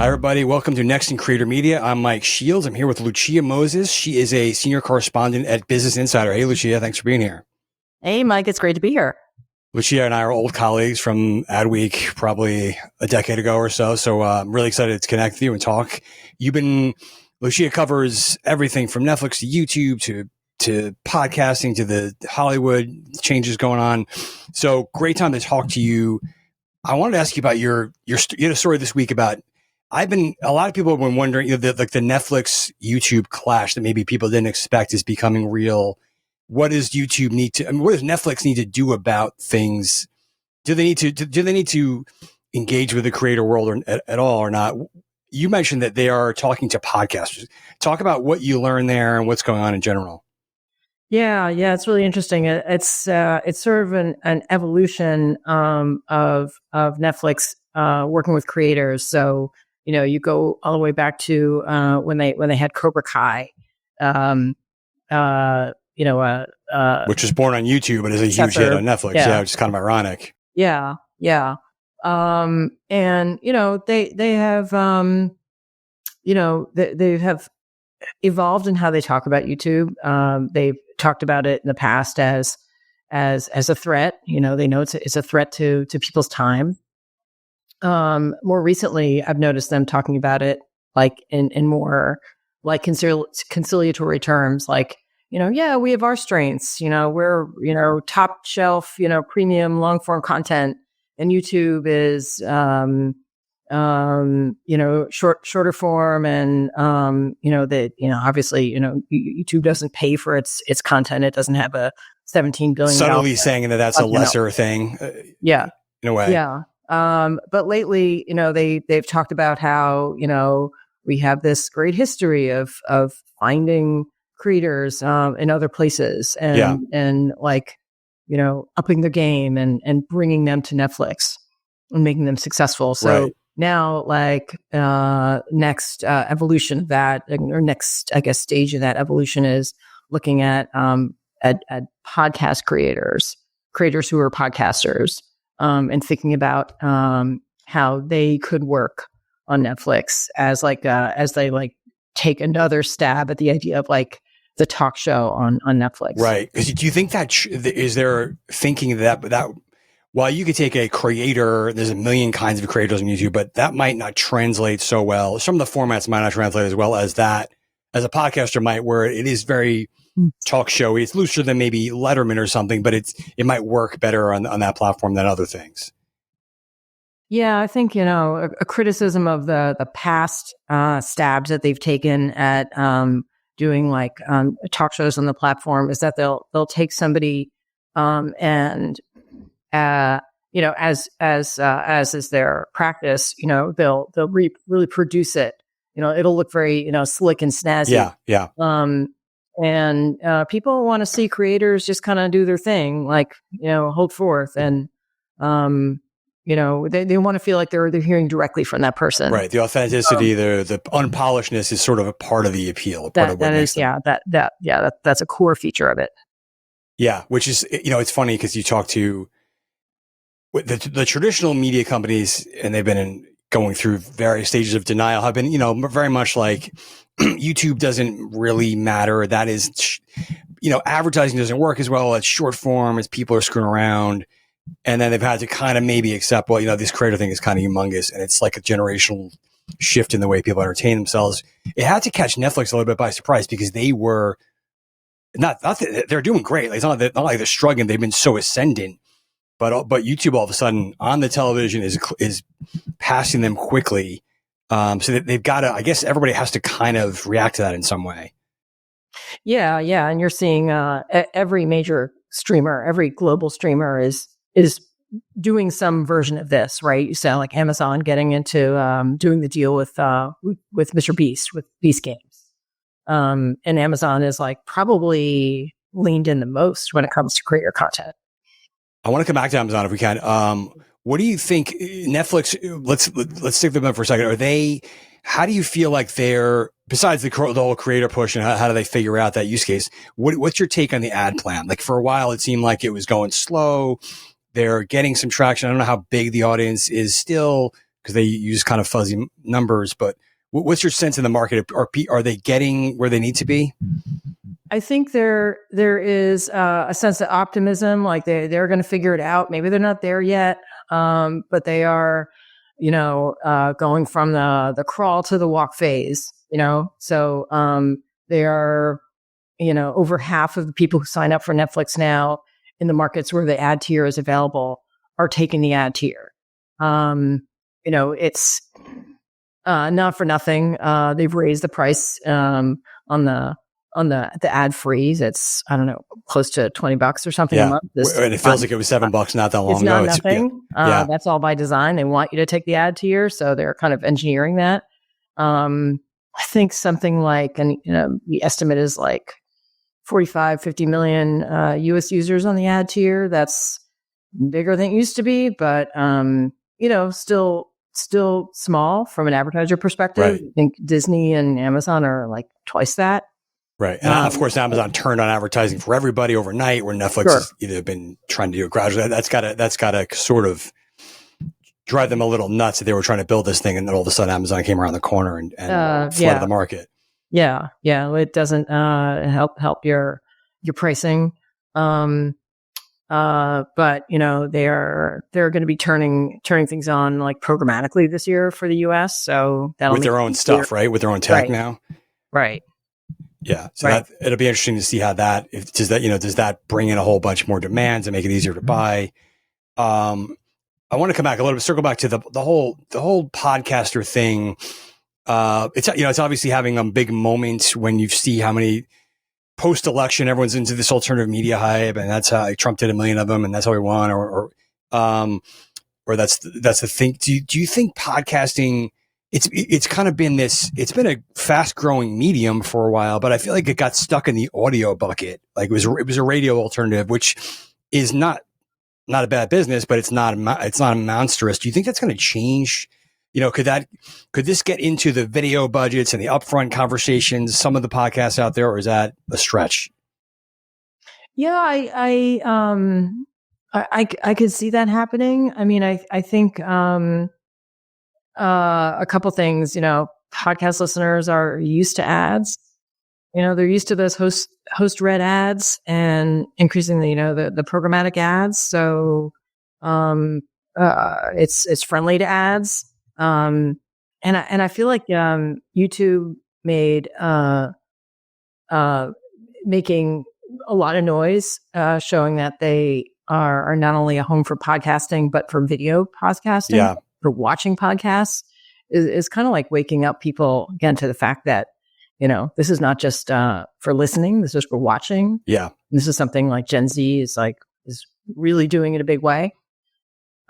Hi, everybody. Welcome to Next in Creator Media. I'm Mike Shields. I'm here with Lucia Moses. She is a senior correspondent at Business Insider. Hey, Lucia. Thanks for being here. Hey, Mike. It's great to be here. Lucia and I are old colleagues from Adweek, probably a decade ago or so. So I'm really excited to connect with you and talk. Lucia covers everything from Netflix to YouTube to podcasting to the Hollywood changes going on. So great time to talk to you. I wanted to ask you about you had a story this week about a lot of people have been wondering, the Netflix YouTube clash that maybe people didn't expect is becoming real. What does YouTube what does Netflix need to do about things? Do they need to engage with the creator world at all or not? You mentioned that they are talking to podcasters. Talk about what you learned there and what's going on in general. Yeah, it's really interesting. It's sort of an evolution of Netflix working with creators. So you go all the way back to when they had Cobra Kai, which was born on YouTube but is a huge hit on Netflix. Yeah, which is kind of ironic. Yeah. And they have they have evolved in how they talk about YouTube. They've talked about it in the past as a threat. They know it's a threat to people's time. More recently, I've noticed them talking about it like in more like conciliatory terms, like, we have our strengths, we're, top shelf, premium long form content, and YouTube is, shorter form. And, obviously, YouTube doesn't pay for its content. It doesn't have a $17 billion. Subtly saying that's a lesser thing. Yeah. In a way. Yeah. But lately, they've talked about how, we have this great history of finding creators in other places and like, upping their game and bringing them to Netflix and making them successful. So now, like, next evolution of that, or next, I guess, stage of that evolution is looking at podcast creators who are podcasters. And thinking about how they could work on Netflix as they take another stab at the idea of like the talk show on Netflix. Right. Because do you think that is there thinking that while you could take a creator, there's a million kinds of creators on YouTube, but that might not translate so well. Some of the formats might not translate as well as a podcaster might, where it is very talk showy. It's looser than maybe Letterman or something, but it might work better on that platform than other things. Yeah, I think, a criticism of the past stabs that they've taken at doing like talk shows on the platform is that they'll take somebody and as is their practice, they'll really produce it. It'll look very slick and snazzy. Yeah. And people want to see creators just kind of do their thing, like, hold forth. And, they want to feel like they're hearing directly from that person. Right. The authenticity, the unpolishedness is sort of a part of the appeal. That's a core feature of it. Yeah. Which is, it's funny because you talk to the traditional media companies, and they've been going through various stages of denial, have been, very much like, YouTube doesn't really matter. That is, advertising doesn't work as well as short form, as people are screwing around. And then they've had to kind of maybe accept, this creator thing is kind of humongous. And it's like a generational shift in the way people entertain themselves. It had to catch Netflix a little bit by surprise because they were they're doing great. Like, it's not like they're struggling. They've been so ascendant, but YouTube all of a sudden on the television is passing them quickly. So they've got to, I guess everybody has to kind of react to that in some way. Yeah. And you're seeing every major streamer, every global streamer is doing some version of this, right? You saw like Amazon getting into doing the deal with Mr. Beast, with Beast Games. And Amazon is like probably leaned in the most when it comes to creator content. I want to come back to Amazon if we can. What do you think Netflix, let's stick with them for a second. How do you feel like they're, besides the whole creator push and how do they figure out that use case? What's your take on the ad plan? Like, for a while, it seemed like it was going slow. They're getting some traction. I don't know how big the audience is still. because they use kind of fuzzy numbers. But what's your sense in the market? Are they getting where they need to be? I think there is a sense of optimism, like they're going to figure it out. Maybe they're not there yet, but they are, going from the crawl to the walk phase. So they are, over half of the people who sign up for Netflix now in the markets where the ad tier is available are taking the ad tier. It's not for nothing. They've raised the price on the ad freeze. It's, I don't know, close to $20 or something a month. And it feels like it was $7 not that long ago. It's not nothing. That's all by design. They want you to take the ad tier, so they're kind of engineering that. I think something like, and the estimate is like 50 million US users on the ad tier. That's bigger than it used to be, but still small from an advertiser perspective. Right. I think Disney and Amazon are like twice that. Right. And of course, Amazon turned on advertising for everybody overnight, where Netflix has either been trying to do it gradually. That's gotta sort of drive them a little nuts that they were trying to build this thing, and then all of a sudden Amazon came around the corner and flooded the market. Yeah. It doesn't help your pricing. But they're going to be turning things on like programmatically this year for the US. So that'll with their own stuff, right? With their own tech now. Right. Yeah. So it'll be interesting to see how does that bring in a whole bunch more demands and make it easier to buy. I want to come back a little bit, circle back to the whole podcaster thing. It's obviously having a big moment when you see how many post-election everyone's into this alternative media hype, and that's how Trump did 1 million of them, and that's how we won, or that's the thing. Do you think podcasting? It's kind of been it's been a fast growing medium for a while, but I feel like it got stuck in the audio bucket. Like it was a radio alternative, which is not a bad business, but it's not monstrous. Do you think that's going to change? Could this get into the video budgets and the upfront conversations, some of the podcasts out there, or is that a stretch? Yeah, I could see that happening. I mean, I think a couple things. Podcast listeners are used to ads. They're used to those host read ads and increasingly, the programmatic ads. So it's friendly to ads. And I feel like YouTube made making a lot of noise, showing that they are not only a home for podcasting but for video podcasting, for watching podcasts, is kind of like waking up people again to the fact that this is not just for listening; this is for watching. Yeah, and this is something like Gen Z is really doing in a big way.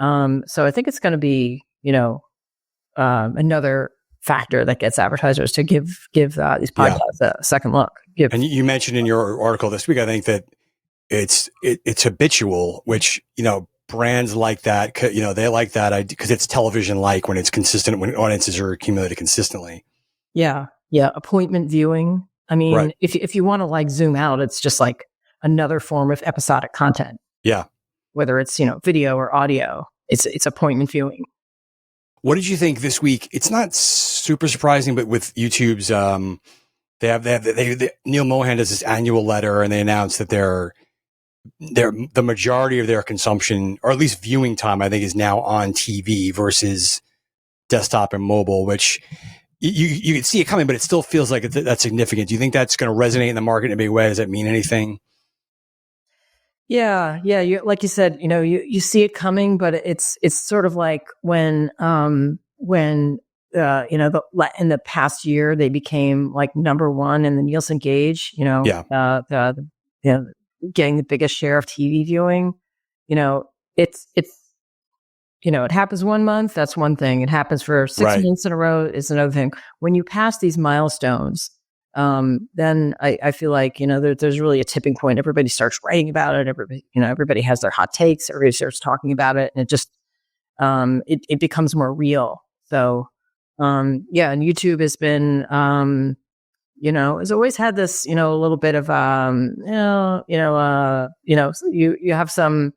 So I think it's going to be another factor that gets advertisers to give these podcasts a second look. And you mentioned in your article this week, I think that it's habitual, which brands like that. They like that because it's television like when it's consistent, when audiences are accumulated consistently. Yeah. Appointment viewing. I mean, if you want to zoom out, it's just like another form of episodic content. Yeah. Whether it's video or audio, it's appointment viewing. What did you think this week? It's not super surprising, but with YouTube's, Neil Mohan does this annual letter, and they announced that the majority of their consumption, or at least viewing time, I think, is now on TV versus desktop and mobile, which you can see it coming, but it still feels like that's significant. Do you think that's going to resonate in the market in a big way? Does that mean anything? Yeah. Like you said, you see it coming, but it's sort of like when in the past year they became like number one in the Nielsen gauge. Getting the biggest share of TV viewing. It happens 1 month. That's one thing. It happens for 6 months in a row is another thing. When you pass these milestones, then I feel like, there's really a tipping point. Everybody starts writing about it. Everybody has their hot takes. Everybody starts talking about it, and it just, it becomes more real. So, and YouTube has been, has always had this, a little bit of, you have some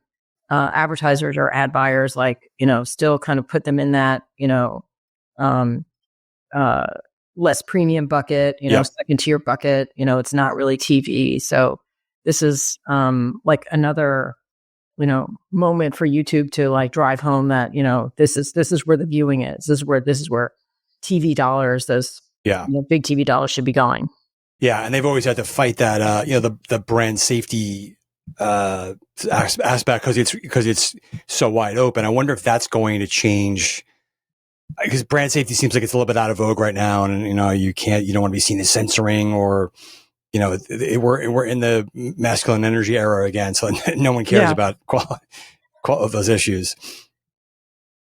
advertisers or ad buyers, like, still kind of put them in that, um, less premium bucket, second tier bucket. It's not really TV. So this is like another, moment for YouTube to like drive home that, this is where the viewing is. This is where TV dollars, those big TV dollars should be going. Yeah, and they've always had to fight that, the brand safety aspect because it's so wide open. I wonder if that's going to change, because brand safety seems like it's a little bit out of vogue right now, and you don't want to be seen as censoring, or we're in the masculine energy era again, so no one cares about of those issues.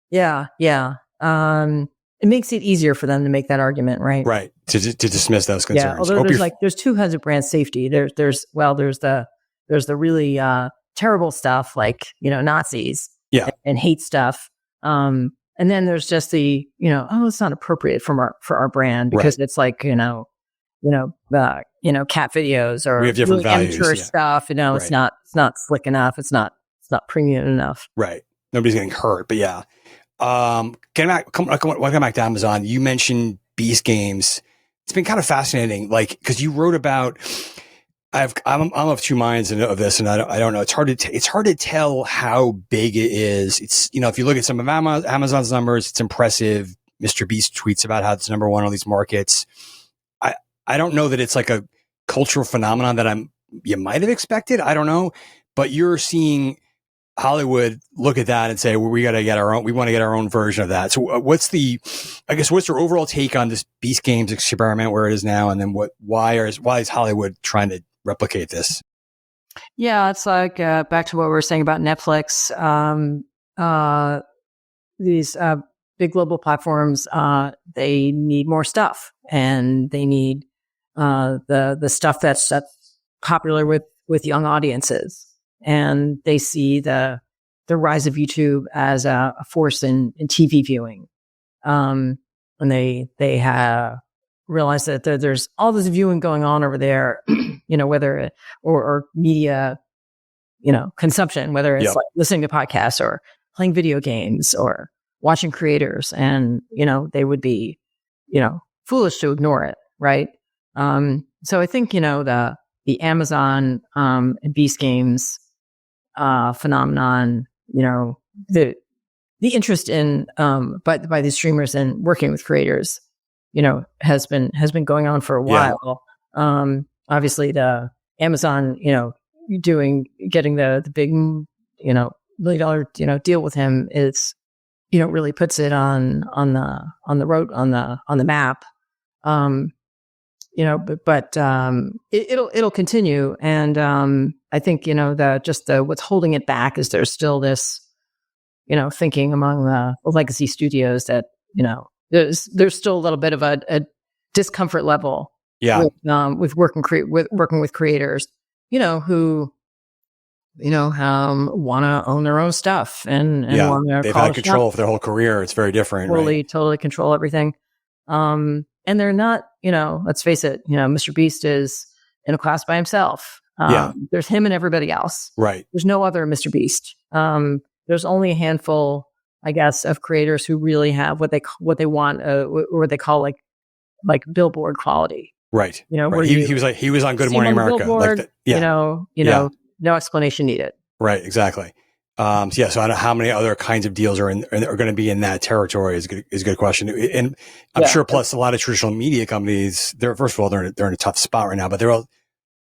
Yeah. It makes it easier for them to make that argument, right? Right. To dismiss those concerns. Yeah. Although there's two kinds of brand safety. There's the really terrible stuff like, Nazis and hate stuff. And then there's just the, it's not appropriate for our brand because it's like, cat videos or we have different really values, amateur stuff. It's not slick enough. It's not premium enough. Right. Nobody's getting hurt, but yeah. Come back to Amazon. You mentioned Beast Games. It's been kind of fascinating, like, because you wrote about. I'm of two minds of this, and I don't know. It's hard to tell how big it is. It's if you look at some of Amazon's numbers, it's impressive. Mr. Beast tweets about how it's number one in all these markets. I don't know that it's like a cultural phenomenon that you might have expected. I don't know, but you're seeing Hollywood look at that and say, well, we want to get our own version of that. So what's your overall take on this Beast Games experiment where it is now? And then why is Hollywood trying to replicate this? Yeah, it's like, back to what we were saying about Netflix. These, big global platforms, they need more stuff, and they need, the stuff that's popular with young audiences. And they see the rise of YouTube as a force in TV viewing. And they have realized that there's all this viewing going on over there, whether or media, consumption, whether it's like listening to podcasts or playing video games or watching creators, and, they would be, foolish to ignore it. Right. So I think, the Amazon, and Beast Games, phenomenon, the interest in, by the streamers and working with creators, has been going on for a while. Obviously the Amazon, getting the big, $1 million, deal with him is, really puts it on the road, on the map. It'll continue. And, I think, what's holding it back is there's still this, thinking among the legacy studios that, there's still a little bit of a discomfort level with working with creators, who, want to own their own stuff and want to they've had control for their whole career. It's very different. Totally control everything. And they're not, let's face it, Mr. Beast is in a class by himself. There's him and everybody else. Right. There's no other Mr. Beast. There's only a handful, I guess, of creators who really have what they want, or what they call like billboard quality. Right. Right. He was on Good Morning America. Billboard, no explanation needed. Right. Exactly. So I don't know how many other kinds of deals are going to be in that territory is a good question. And I'm sure plus a lot of traditional media companies, first of all, they're in a tough spot right now, but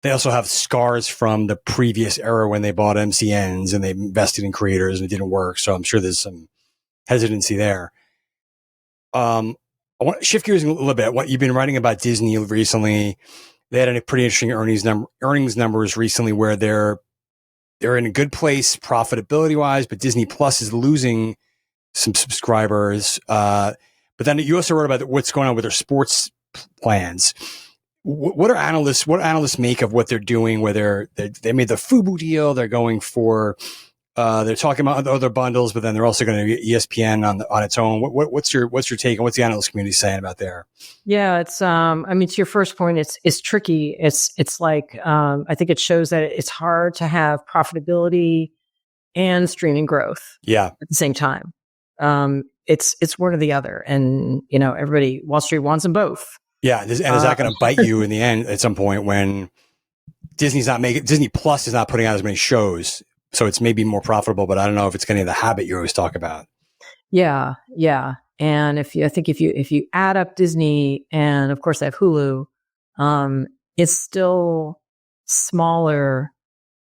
they also have scars from the previous era when they bought MCNs and they invested in creators and it didn't work. So I'm sure there's some hesitancy there. I want to shift gears a little bit. What you've been writing about Disney recently, they had a pretty interesting earnings numbers recently where they're in a good place profitability wise, but Disney Plus is losing some subscribers. But then you also wrote about what's going on with their sports plans. What analysts make of what they're doing? Where they made the FUBU deal, they're going for, they're talking about other bundles, but then they're also going to get ESPN on its own. What's your take, and what's the analyst community saying about there? Yeah, it's to your first point, it's tricky. It's like I think it shows that it's hard to have profitability and streaming growth. Yeah. At the same time. It's one or the other. And, everybody, Wall Street wants them both. Yeah. And is that going to bite you in the end at some point when Disney Plus is not putting out as many shows? So it's maybe more profitable, but I don't know if it's getting the habit you always talk about. Yeah. Yeah. And if you add up Disney and of course I have Hulu, it's still smaller,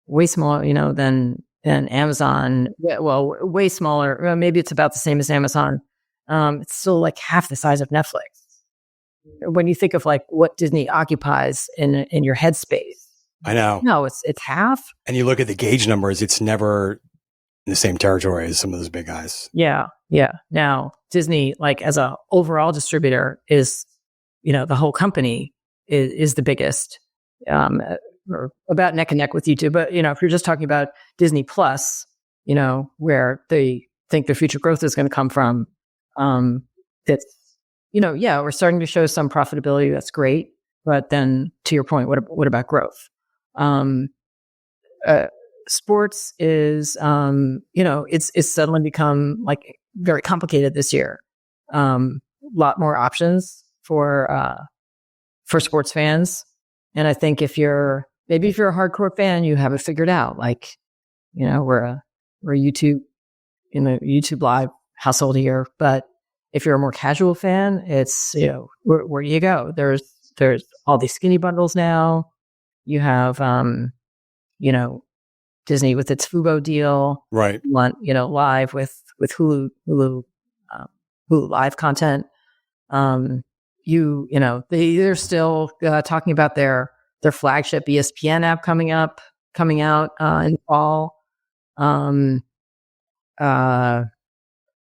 way smaller, than Amazon. Well, way smaller. Well, maybe it's about the same as Amazon. It's still like half the size of Netflix. When you think of like what Disney occupies in your headspace, I know. No, it's half. And you look at the gauge numbers; it's never in the same territory as some of those big guys. Yeah, yeah. Now Disney, like as a overall distributor, is the whole company is the biggest. Or about neck and neck with YouTube. But, if you're just talking about Disney Plus, where they think their future growth is going to come from, that's, we're starting to show some profitability. That's great. But then to your point, what about growth? Sports is, it's suddenly become like very complicated this year. A lot more options for sports fans. And I think if you're a hardcore fan, you have it figured out. Like, we're a YouTube in the YouTube Live household here. But if you're a more casual fan, it's where do you go? There's all these skinny bundles now. You have Disney with its Fubo deal, right? Live with Hulu Live content. They're still talking about their flagship ESPN app coming out in fall. And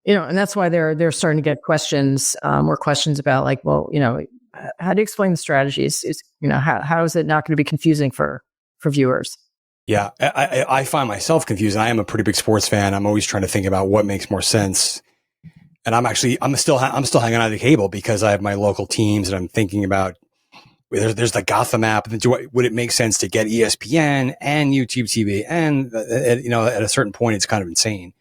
that's why they're starting to get more questions about like, well, how do you explain the strategies? How is it not going to be confusing for viewers? Yeah, I find myself confused. I am a pretty big sports fan. I'm always trying to think about what makes more sense. And I'm still hanging on to the cable because I have my local teams, and I'm thinking about there's the Gotham app. Would it make sense to get ESPN and YouTube TV? And at a certain point, it's kind of insane.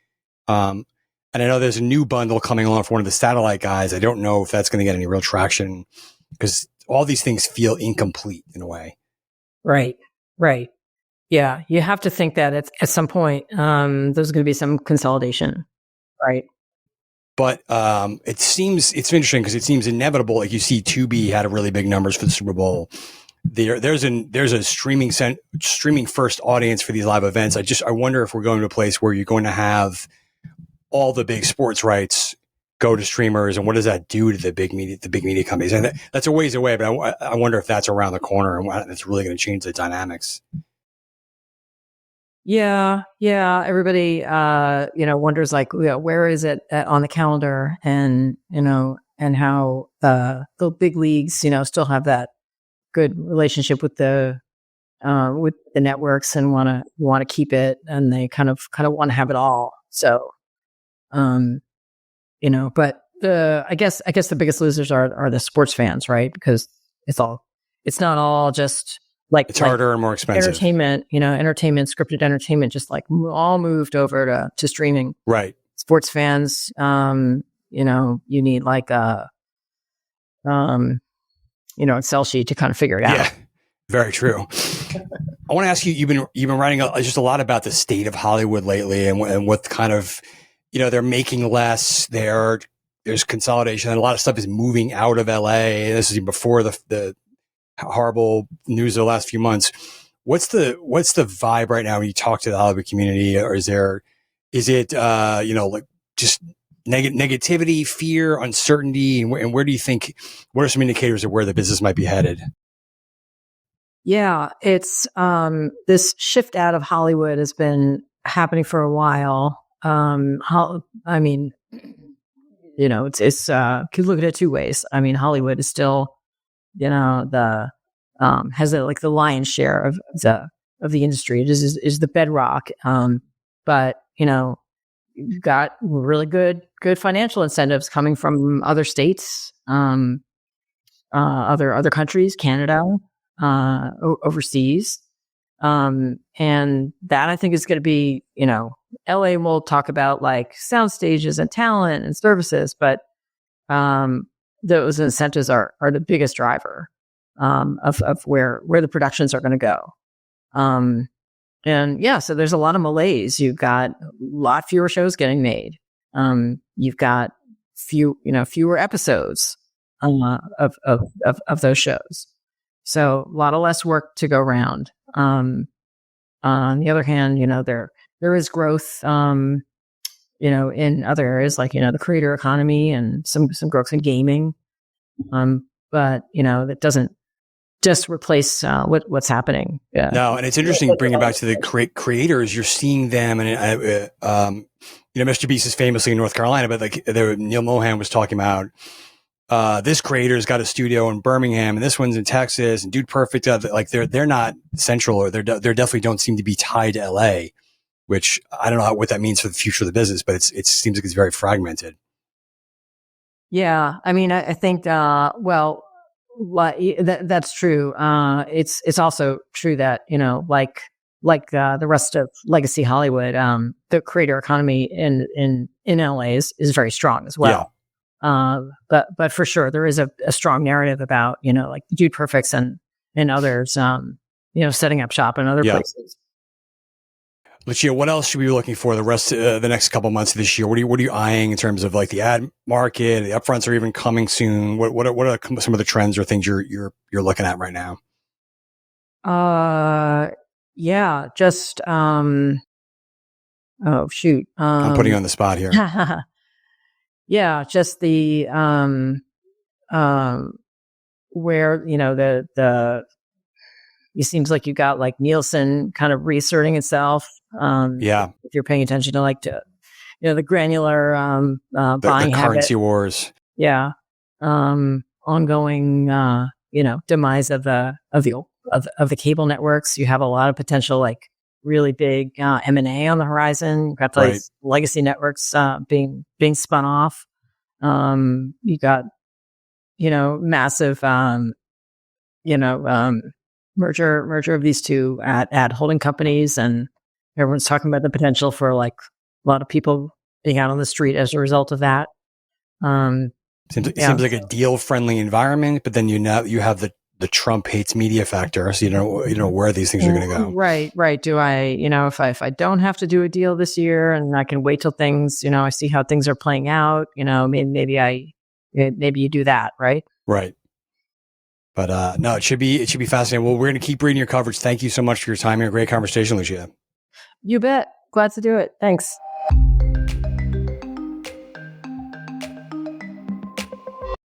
And I know there's a new bundle coming along for one of the satellite guys. I don't know if that's going to get any real traction because all these things feel incomplete in a way. Right. Yeah, you have to think that at some point there's going to be some consolidation, right? But it's interesting because it seems inevitable. Like you see, Tubi had a really big numbers for the Super Bowl. There's a streaming first audience for these live events. I wonder if we're going to a place where you're going to have all the big sports rights go to streamers, and what does that do to the big media companies? And that's a ways away, but I wonder if that's around the corner and it's really going to change the dynamics. Yeah. Everybody, wonders like, where is it on the calendar, and how the big leagues, still have that good relationship with the networks and want to keep it, and they kind of want to have it all. So, but I guess the biggest losers are the sports fans, right? Because it's not all just. Like it's harder and more expensive. Entertainment, scripted entertainment, just like all moved over to streaming. Right. Sports fans, you need like Excel sheet to kind of figure it out. Yeah, very true. I want to ask you. You've been writing just a lot about the state of Hollywood lately, and what kind of they're making less. There's consolidation, and a lot of stuff is moving out of LA. This is before the horrible news of the last few months. What's the vibe right now when you talk to the Hollywood community? Or is it like just negativity, fear, uncertainty, and where do you think? What are some indicators of where the business might be headed? Yeah, it's this shift out of Hollywood has been happening for a while. It's could look at it two ways. I mean, Hollywood is still has the lion's share of the industry. It is the bedrock. But you've got really good financial incentives coming from other states, other countries, Canada, overseas. And that I think is going to be, LA will talk about like sound stages and talent and services, but those incentives are the biggest driver of where the productions are going to go. And yeah, so there's a lot of malaise. You've got a lot fewer shows getting made. You've got fewer episodes of those shows. So a lot of less work to go around. On the other hand, there is growth, in other areas like, the creator economy and some growth in gaming. But, that doesn't just replace what's happening. Yeah. No, and it's interesting bringing it back to the creators. You're seeing them, and Mr. Beast is famously in North Carolina, but like Neil Mohan was talking about, this creator's got a studio in Birmingham, and this one's in Texas, and Dude Perfect, like they're not central, or they definitely don't seem to be tied to LA, which I don't know what that means for the future of the business, but it seems like it's very fragmented. Yeah, I mean, I think that's true. It's also true that like the rest of legacy Hollywood, the creator economy in LA is very strong as well. Yeah. But for sure there is a strong narrative about like the Dude Perfects and others setting up shop in other places. Lucia, what else should we be looking for the next couple months of this year? What are you eyeing in terms of like the ad market? The upfronts are even coming soon. What are some of the trends or things you're looking at right now? Yeah, just oh shoot. I'm putting you on the spot here. Yeah, just the where it seems like you got like Nielsen kind of reasserting itself. If you're paying attention to like the granular buying the currency wars. Yeah, ongoing demise of the cable networks. You have a lot of potential like really big M&A on the horizon. You've got those legacy networks being spun off. You got massive merger of these two ad holding companies, and everyone's talking about the potential for like a lot of people being out on the street as a result of that. Seems like a deal friendly environment, but then you have the Trump hates media factor, so you don't know where these things are going to go. Right. Do I, if I don't have to do a deal this year and I can wait till things, I see how things are playing out, maybe you do that, right? Right. But no, it should be fascinating. Well, we're going to keep reading your coverage. Thank you so much for your time here. Great conversation, Lucia. You bet. Glad to do it. Thanks.